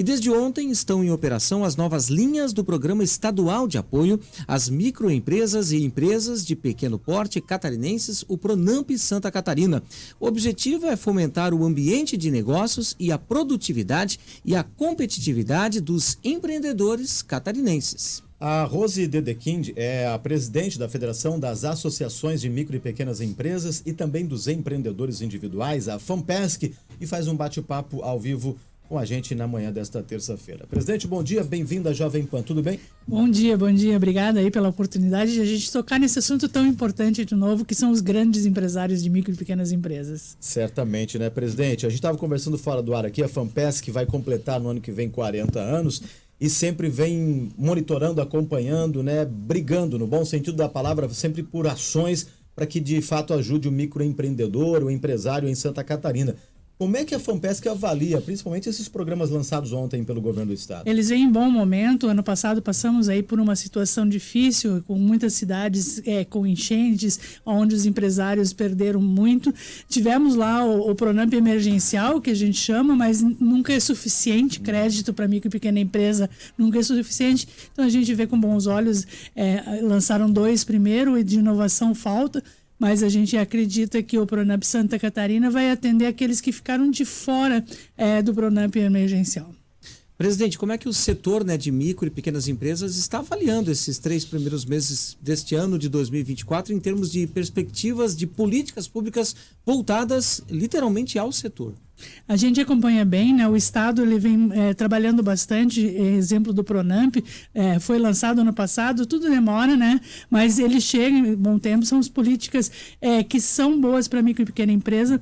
E desde ontem estão em operação as novas linhas do Programa Estadual de Apoio às Microempresas e Empresas de Pequeno Porte catarinenses, o Pronamp Santa Catarina. O objetivo é fomentar o ambiente de negócios e a produtividade e a competitividade dos empreendedores catarinenses. A Rose Dedekind é a presidente da Federação das Associações de Micro e Pequenas Empresas e também dos empreendedores individuais, a FAMPESC, e faz um bate-papo ao vivo com a gente na manhã desta terça-feira. Presidente, bom dia, bem-vinda à Jovem Pan, tudo bem? Bom dia, obrigada aí pela oportunidade de a gente tocar nesse assunto tão importante de novo, que são os grandes empresários de micro e pequenas empresas. Certamente, né, presidente? A gente estava conversando fora do ar aqui, a FAMPESC vai completar no ano que vem 40 anos, e sempre vem monitorando, acompanhando, né, brigando, no bom sentido da palavra, sempre por ações para que de fato ajude o microempreendedor, o empresário em Santa Catarina. Como é que a FAMPESC avalia, principalmente esses programas lançados ontem pelo governo do estado? Eles vêm em bom momento. Ano passado passamos aí por uma situação difícil, com muitas cidades com enchentes, onde os empresários perderam muito. Tivemos lá o Pronamp emergencial, que a gente chama, mas nunca é suficiente. Crédito para micro e pequena empresa nunca é suficiente. Então a gente vê com bons olhos, lançaram 2 primeiro, e de inovação falta. Mas a gente acredita que o Pronamp Santa Catarina vai atender aqueles que ficaram de fora do Pronamp emergencial. Presidente, como é que o setor, né, de micro e pequenas empresas está avaliando esses 3 primeiros meses deste ano de 2024 em termos de perspectivas de políticas públicas voltadas literalmente ao setor? A gente acompanha bem, né? O Estado ele vem trabalhando bastante, exemplo do Pronamp, foi lançado ano passado, tudo demora, né? Mas ele chega em bom tempo, são as políticas que são boas para a micro e pequena empresa,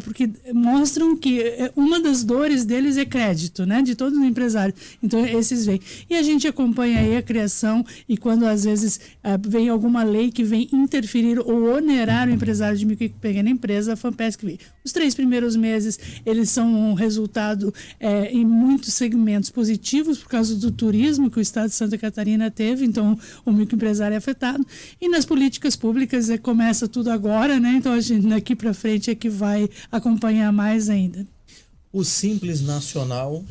porque mostram que uma das dores deles é crédito, né? De todos os empresários. Então, esses vêm. E a gente acompanha aí a criação, e quando às vezes vem alguma lei que vem interferir ou onerar o empresário de micro e pequena empresa, a FAMPESC vem. Os 3 primeiros meses eles são um resultado em muitos segmentos positivos por causa do turismo que o estado de Santa Catarina teve, então o microempresário é afetado. E nas políticas públicas começa tudo agora, né? Então a gente daqui para frente é que vai acompanhar mais ainda. O Simples Nacional,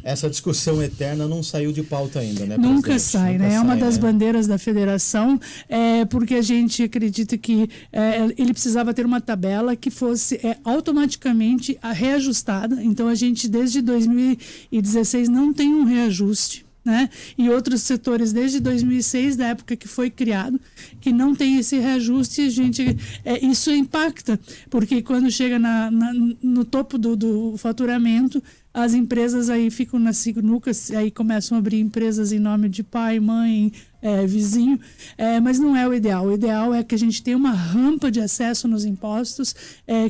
essa discussão eterna não saiu de pauta ainda, né, Nunca presidente? sai, Nunca né? É uma das né? bandeiras da federação, porque a gente acredita que ele precisava ter uma tabela que fosse automaticamente reajustada. Então, a gente, desde 2016, não tem um reajuste, né? E outros setores, desde 2006, da época que foi criado, que não tem esse reajuste, isso impacta, porque quando chega no topo do faturamento, as empresas aí ficam na sinuca, aí começam a abrir empresas em nome de pai, mãe, vizinho, mas não é o ideal. O ideal é que a gente tenha uma rampa de acesso nos impostos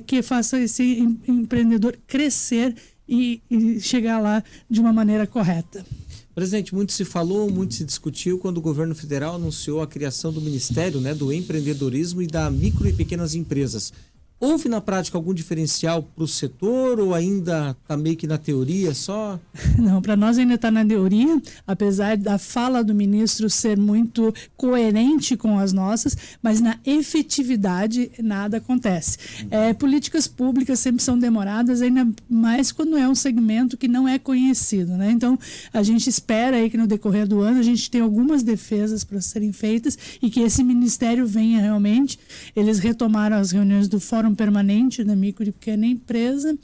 que faça esse empreendedor crescer e chegar lá de uma maneira correta. Presidente, muito se falou, muito se discutiu quando o governo federal anunciou a criação do Ministério, né, do Empreendedorismo e da Micro e Pequenas Empresas. Houve na prática algum diferencial para o setor ou ainda está meio que na teoria só? Não, para nós ainda está na teoria, apesar da fala do ministro ser muito coerente com as nossas, mas na efetividade nada acontece. Políticas públicas sempre são demoradas, ainda mais quando é um segmento que não é conhecido, né? Então, a gente espera aí que no decorrer do ano a gente tenha algumas defesas para serem feitas e que esse ministério venha realmente. Eles retomaram as reuniões do Fórum Permanente da Micro e Pequena Empresa,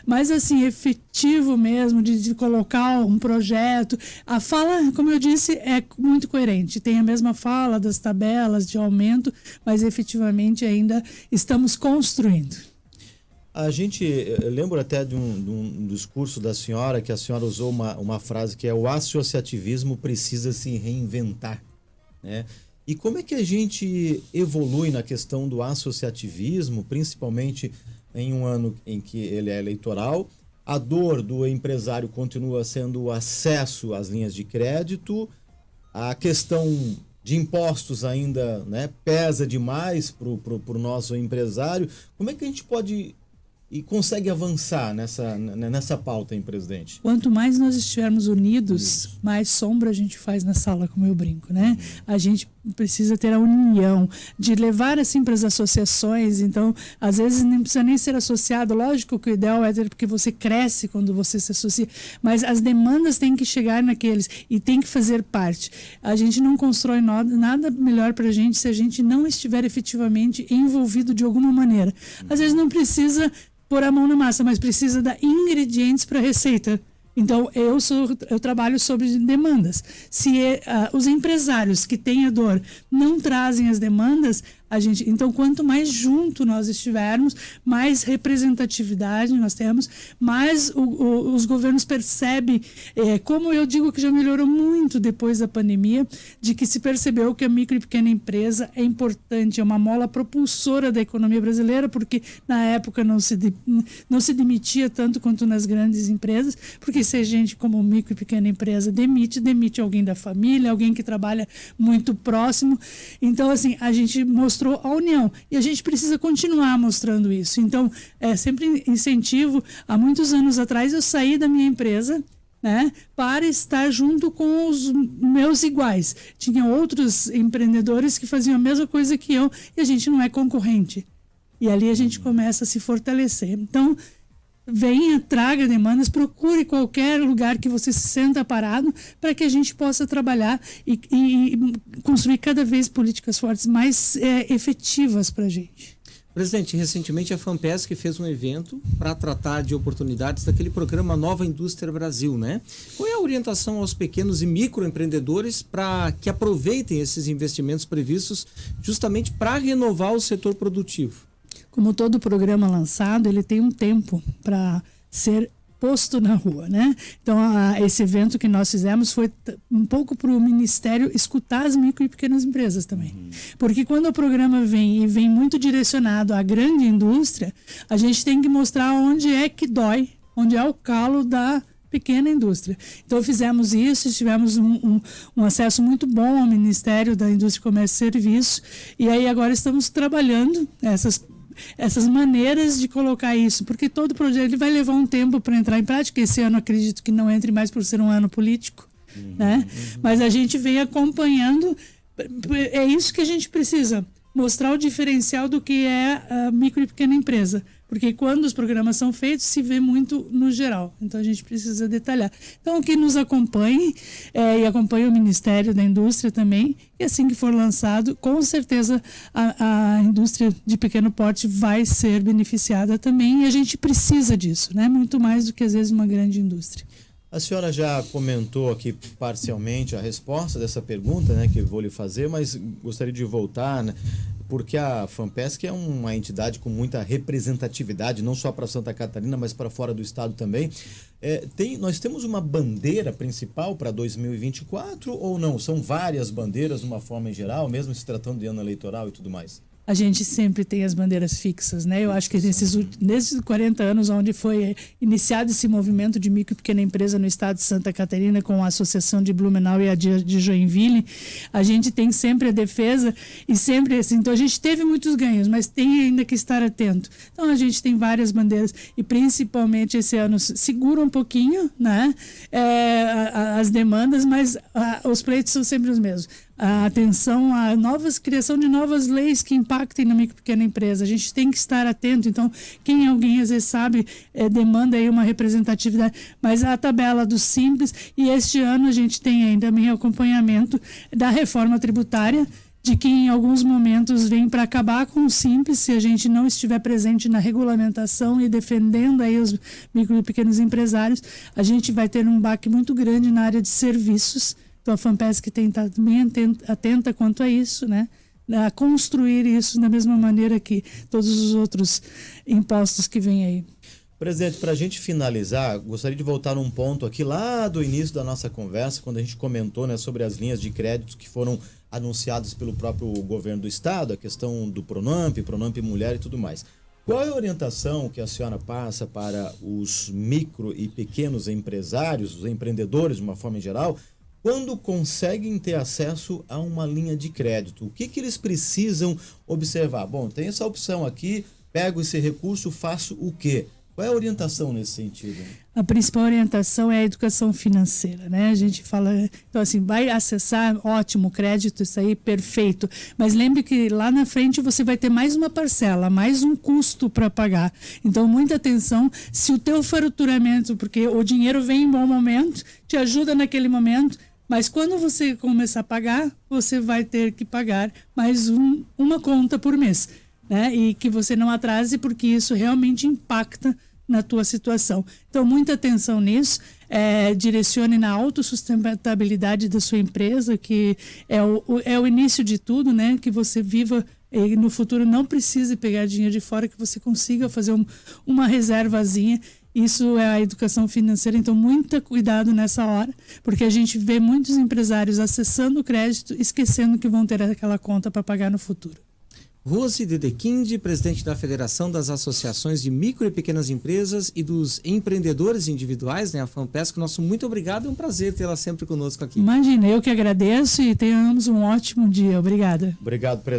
mas assim, efetivo mesmo, de colocar um projeto. A fala, como eu disse, é muito coerente, tem a mesma fala das tabelas de aumento, mas efetivamente ainda estamos construindo. A gente, eu lembro até de um discurso da senhora, que a senhora usou uma frase que é: o associativismo precisa se reinventar, né? E como é que a gente evolui na questão do associativismo, principalmente em um ano em que ele é eleitoral? A dor do empresário continua sendo o acesso às linhas de crédito, a questão de impostos ainda, né, pesa demais para o nosso empresário. Como é que a gente pode e consegue avançar nessa pauta, hein, presidente? Quanto mais nós estivermos unidos, mais sombra a gente faz na sala, como eu brinco, né? A gente precisa ter a união de levar assim para as associações. Então, às vezes não precisa nem ser associado. Lógico que o ideal é ter, porque você cresce quando você se associa, mas as demandas têm que chegar naqueles e tem que fazer parte. A gente não constrói nada melhor para a gente se a gente não estiver efetivamente envolvido de alguma maneira. Às vezes não precisa pôr a mão na massa, mas precisa dar ingredientes para a receita. Então, eu trabalho sobre demandas. Se os empresários que têm a dor não trazem as demandas, então, quanto mais junto nós estivermos, mais representatividade nós temos, mais os governos percebem, como eu digo que já melhorou muito depois da pandemia, de que se percebeu que a micro e pequena empresa é importante, é uma mola propulsora da economia brasileira, porque na época não se demitia tanto quanto nas grandes empresas, porque se a gente, como micro e pequena empresa, demite alguém da família, alguém que trabalha muito próximo. Então, assim, a gente mostrou a união e a gente precisa continuar mostrando isso. Então, sempre incentivo. Há muitos anos atrás eu saí da minha empresa, né, para estar junto com os meus iguais. Tinha outros empreendedores que faziam a mesma coisa que eu e a gente não é concorrente. E ali a gente começa a se fortalecer. Então, venha, traga demandas, procure qualquer lugar que você se senta parado para que a gente possa trabalhar e construir cada vez políticas fortes, mais efetivas para a gente. Presidente, recentemente a FAMPESC fez um evento para tratar de oportunidades daquele programa Nova Indústria Brasil, né? Qual é a orientação aos pequenos e microempreendedores para que aproveitem esses investimentos previstos justamente para renovar o setor produtivo? Como todo programa lançado, ele tem um tempo para ser posto na rua, né? Então, esse evento que nós fizemos foi um pouco para o Ministério escutar as micro e pequenas empresas também. Porque quando o programa vem muito direcionado à grande indústria, a gente tem que mostrar onde é que dói, onde é o calo da pequena indústria. Então, fizemos isso, tivemos um acesso muito bom ao Ministério da Indústria, Comércio e Serviço, e aí agora estamos trabalhando essas maneiras de colocar isso, porque todo projeto ele vai levar um tempo para entrar em prática. Esse ano acredito que não entre mais por ser um ano político, né? Mas a gente vem acompanhando, é isso que a gente precisa, mostrar o diferencial do que é a micro e pequena empresa, porque quando os programas são feitos se vê muito no geral, então a gente precisa detalhar. Então, que nos acompanhe e acompanhe o Ministério da Indústria também, e assim que for lançado, com certeza a indústria de pequeno porte vai ser beneficiada também, e a gente precisa disso, né? Muito mais do que às vezes uma grande indústria. A senhora já comentou aqui parcialmente a resposta dessa pergunta, né, que eu vou lhe fazer, mas gostaria de voltar, né, porque a FAMPESC é uma entidade com muita representatividade, não só para Santa Catarina, mas para fora do estado também. Nós temos uma bandeira principal para 2024 ou não? São várias bandeiras de uma forma em geral, mesmo se tratando de ano eleitoral e tudo mais? A gente sempre tem as bandeiras fixas, né? Eu acho que nesses 40 anos, onde foi iniciado esse movimento de micro e pequena empresa no estado de Santa Catarina, com a Associação de Blumenau e a de Joinville, a gente tem sempre a defesa e sempre assim. Então, a gente teve muitos ganhos, mas tem ainda que estar atento. Então, a gente tem várias bandeiras e, principalmente, esse ano segura um pouquinho, né? As demandas, mas os pleitos são sempre os mesmos. A atenção à criação de novas leis que impactem na micro e pequena empresa. A gente tem que estar atento. Então, alguém às vezes sabe, demanda aí uma representatividade, mas a tabela do Simples, e este ano a gente tem ainda também acompanhamento da reforma tributária, de que em alguns momentos vem para acabar com o Simples, se a gente não estiver presente na regulamentação e defendendo aí os micro e pequenos empresários, a gente vai ter um baque muito grande na área de serviços. Então, a FAMPESC tem que estar bem atenta quanto a isso, né? A construir isso da mesma maneira que todos os outros impostos que vêm aí. Presidente, para a gente finalizar, gostaria de voltar num ponto aqui lá do início da nossa conversa, quando a gente comentou, né, sobre as linhas de crédito que foram anunciadas pelo próprio governo do estado, a questão do Pronamp Mulher e tudo mais. Qual é a orientação que a senhora passa para os micro e pequenos empresários, os empreendedores de uma forma em geral, quando conseguem ter acesso a uma linha de crédito? O que eles precisam observar? Bom, tem essa opção aqui, pego esse recurso, faço o quê? Qual é a orientação nesse sentido? A principal orientação é a educação financeira, né? A gente fala, então assim, vai acessar, ótimo, crédito, isso aí, perfeito. Mas lembre que lá na frente você vai ter mais uma parcela, mais um custo para pagar. Então, muita atenção, se o teu faturamento, porque o dinheiro vem em bom momento, te ajuda naquele momento, mas quando você começar a pagar, você vai ter que pagar mais uma conta por mês, né? E que você não atrase, porque isso realmente impacta na tua situação. Então, muita atenção nisso, direcione na autossustentabilidade da sua empresa, que é o início de tudo, né? Que você viva e no futuro não precise pegar dinheiro de fora, que você consiga fazer uma reservazinha. Isso é a educação financeira, então muito cuidado nessa hora, porque a gente vê muitos empresários acessando o crédito, esquecendo que vão ter aquela conta para pagar no futuro. Rose Dedekind, presidente da Federação das Associações de Micro e Pequenas Empresas e dos Empreendedores Individuais, né, a FAMPESC, nosso muito obrigado, é um prazer tê-la sempre conosco aqui. Imagina, eu que agradeço e tenhamos um ótimo dia. Obrigada. Obrigado, presidente.